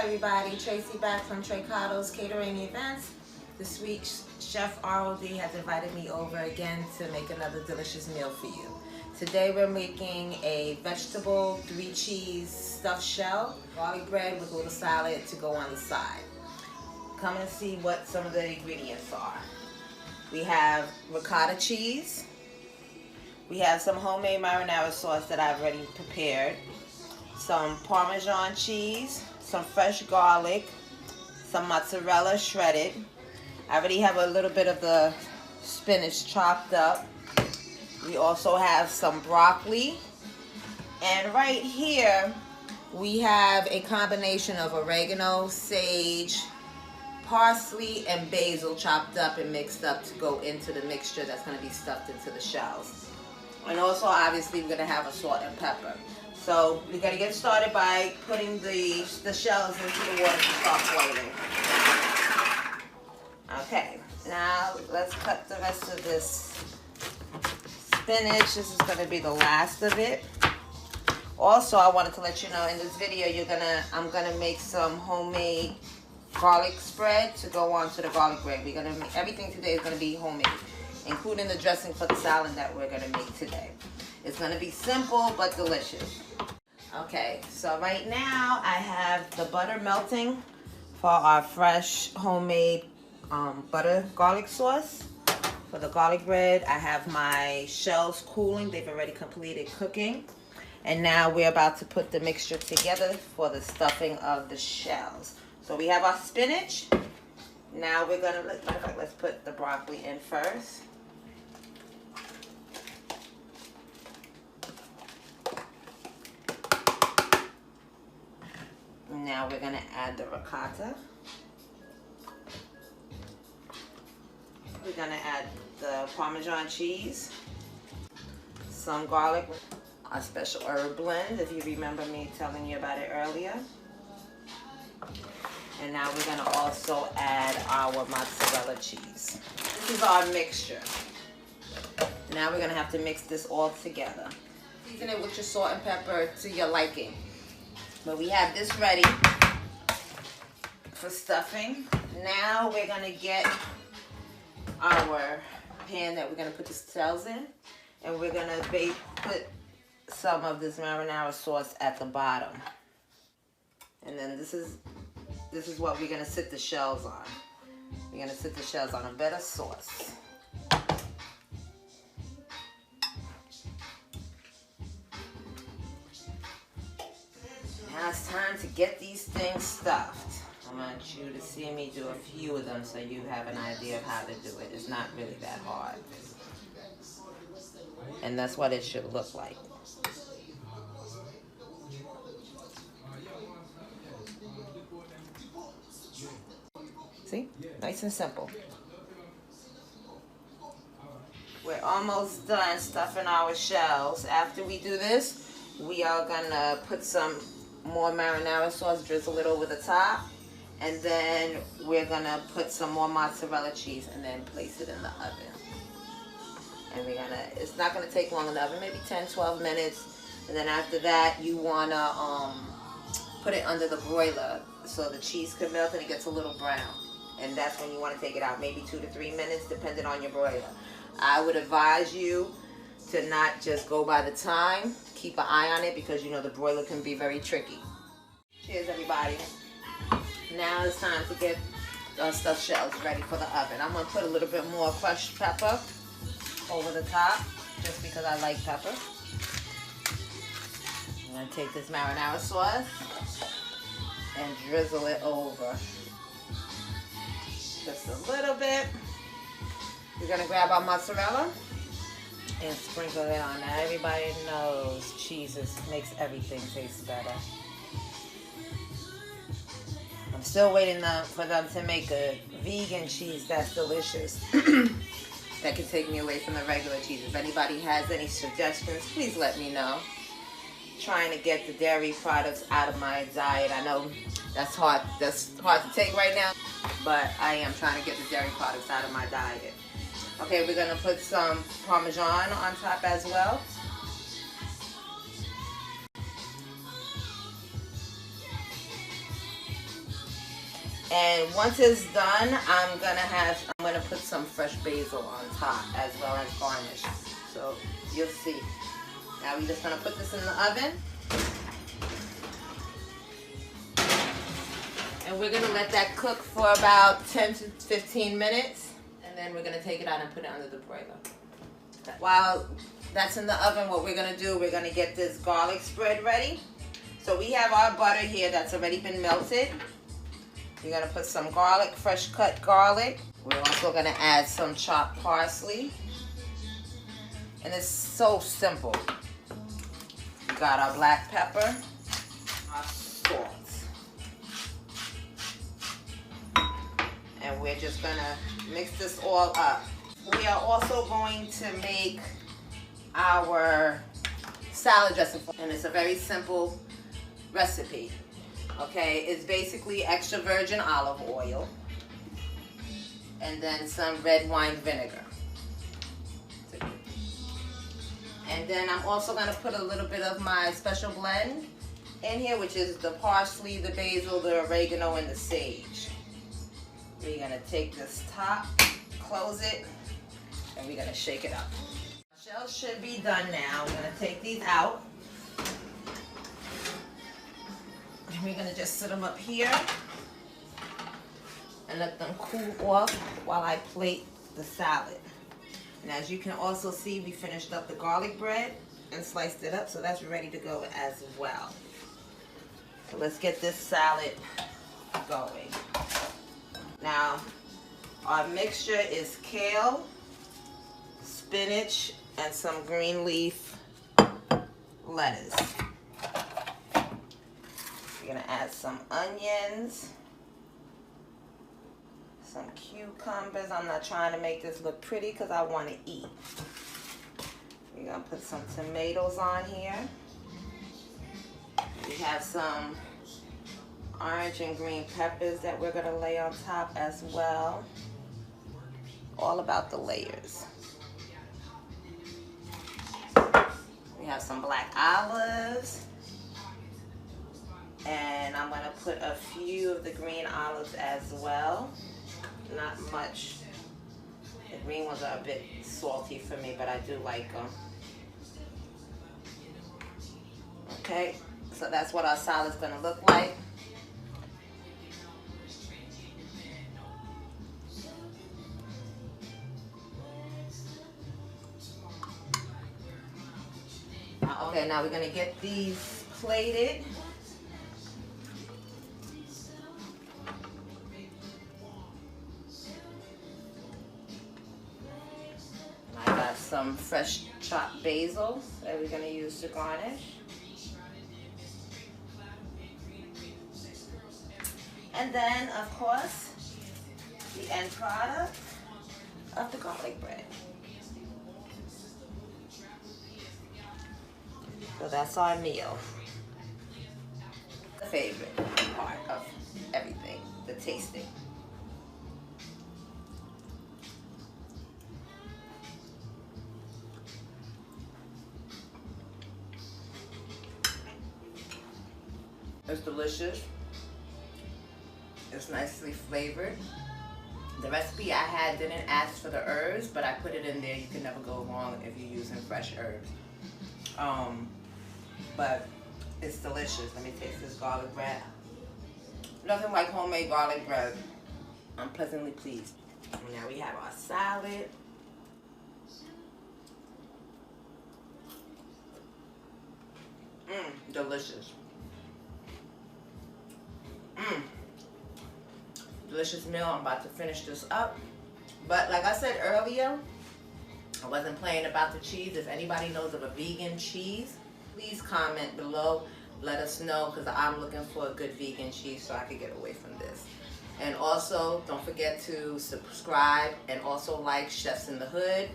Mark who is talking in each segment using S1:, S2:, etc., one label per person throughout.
S1: everybody, Tracy back from Treycado's Catering Events. This week, Chef ROD has invited me over again to make another delicious meal for you. Today we're making a vegetable 3-cheese stuffed shell, garlic bread with a little salad to go on the side. Come and see what some of the ingredients are. We have ricotta cheese. We have some homemade marinara sauce that I've already prepared. Some Parmesan cheese, some fresh garlic, some mozzarella shredded. I already have a little bit of the spinach chopped up. We also have some broccoli. And right here, we have a combination of oregano, sage, parsley, and basil chopped up and mixed up to go into the mixture that's going to be stuffed into the shells. And also, obviously, we're going to have a salt and pepper. So we're going to get started by putting the shells into the water to start boiling. Okay, now let's cut the rest of this spinach. This is going to be the last of it. Also, I wanted to let you know in this video, I'm going to make some homemade garlic spread to go on to the garlic bread. We're going to make everything today is going to be homemade, including the dressing for the salad that we're going to make today. It's going to be simple but delicious. Okay, so right now I have the butter melting for our fresh homemade butter garlic sauce. For the garlic bread, I have my shells cooling. They've already completed cooking. And now we're about to put the mixture together for the stuffing of the shells. So we have our spinach. Now we're going to, let's put the broccoli in first. Now we're going to add the ricotta. We're going to add the Parmesan cheese, some garlic, our special herb blend, if you remember me telling you about it earlier. And now we're going to also add our mozzarella cheese. This is our mixture. Now we're going to have to mix this all together. Season it with your salt and pepper to your liking. But we have this ready for stuffing. Now we're going to get our pan that we're going to put the shells in. And we're going to put some of this marinara sauce at the bottom. And then this is what we're going to sit the shells on. We're going to sit the shells on a bed of sauce. Now it's time to get these things stuffed. I want you to see me do a few of them so you have an idea of how to do it. It's not really that hard. And that's what it should look like. See? Nice and simple. We're almost done stuffing our shells. After we do this, we are gonna put some more marinara sauce, drizzle it over the top, and then we're gonna put some more mozzarella cheese and then place it in the oven. And it's not gonna take long in the oven, maybe 10-12 minutes. And then after that, you wanna put it under the broiler so the cheese can melt and it gets a little brown. And that's when you want to take it out, maybe 2 to 3 minutes, depending on your broiler. I would advise you to not just go by the time. Keep an eye on it because you know the broiler can be very tricky. Cheers, everybody. Now it's time to get our stuffed shells ready for the oven. I'm going to put a little bit more crushed pepper over the top just because I like pepper. I'm going to take this marinara sauce and drizzle it over. Just a little bit. We're going to grab our mozzarella and sprinkle it on. Now everybody knows cheese makes everything taste better. I'm still waiting for them to make a vegan cheese that's delicious. That can take me away from the regular cheese. If anybody has any suggestions, please let me know. Trying to get the dairy products out of my diet. I know that's hard to take right now, but I am trying to get the dairy products out of my diet. Okay, we're gonna put some Parmesan on top as well. And once it's done, I'm gonna put some fresh basil on top as well as garnish. So you'll see. Now we're just gonna put this in the oven. And we're gonna let that cook for about 10 to 15 minutes. And then we're gonna take it out and put it under the broiler. While that's in the oven, what we're gonna do, we're gonna get this garlic spread ready. So we have our butter here that's already been melted. We're gonna put some garlic, fresh cut garlic. We're also gonna add some chopped parsley. And it's so simple. We got our black pepper, our salt. And we're just gonna mix this all up. We are also going to make our salad dressing, and it's a very simple recipe. Okay, it's basically extra virgin olive oil and then some red wine vinegar. And then I'm also gonna put a little bit of my special blend in here, which is the parsley, the basil, the oregano, and the sage. We're gonna take this top, close it, and we're gonna shake it up. Shells should be done now. We're gonna take these out. And we're gonna just sit them up here and let them cool off while I plate the salad. And as you can also see, we finished up the garlic bread and sliced it up, so that's ready to go as well. So let's get this salad going. Now, our mixture is kale, spinach, and some green leaf lettuce. We're gonna add some onions, some cucumbers. I'm not trying to make this look pretty because I want to eat. We're gonna put some tomatoes on here. We have some orange and green peppers that we're gonna lay on top as well. All about the layers. We have some black olives. And I'm gonna put a few of the green olives as well. Not much. The green ones are a bit salty for me, but I do like them. Okay, so that's what our salad's gonna look like. Okay, now we're gonna get these plated. I got some fresh chopped basil that we're gonna use to garnish. And then, of course, the end product of the garlic bread. So that's our meal. The favorite part of everything, the tasting. It's delicious. It's nicely flavored. The recipe I had didn't ask for the herbs, but I put it in there. You can never go wrong if you're using fresh herbs. But it's delicious. Let me taste this garlic bread. Nothing like homemade garlic bread. I'm pleasantly pleased. Now we have our salad. Delicious. Delicious meal. I'm about to finish this up. But like I said earlier, I wasn't playing about the cheese. If anybody knows of a vegan cheese, please comment below. Let us know, because I'm looking for a good vegan cheese so I can get away from this. And also, don't forget to subscribe and also like Chefs in the Hood.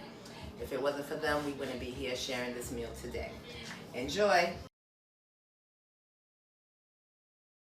S1: If it wasn't for them, we wouldn't be here sharing this meal today. Enjoy.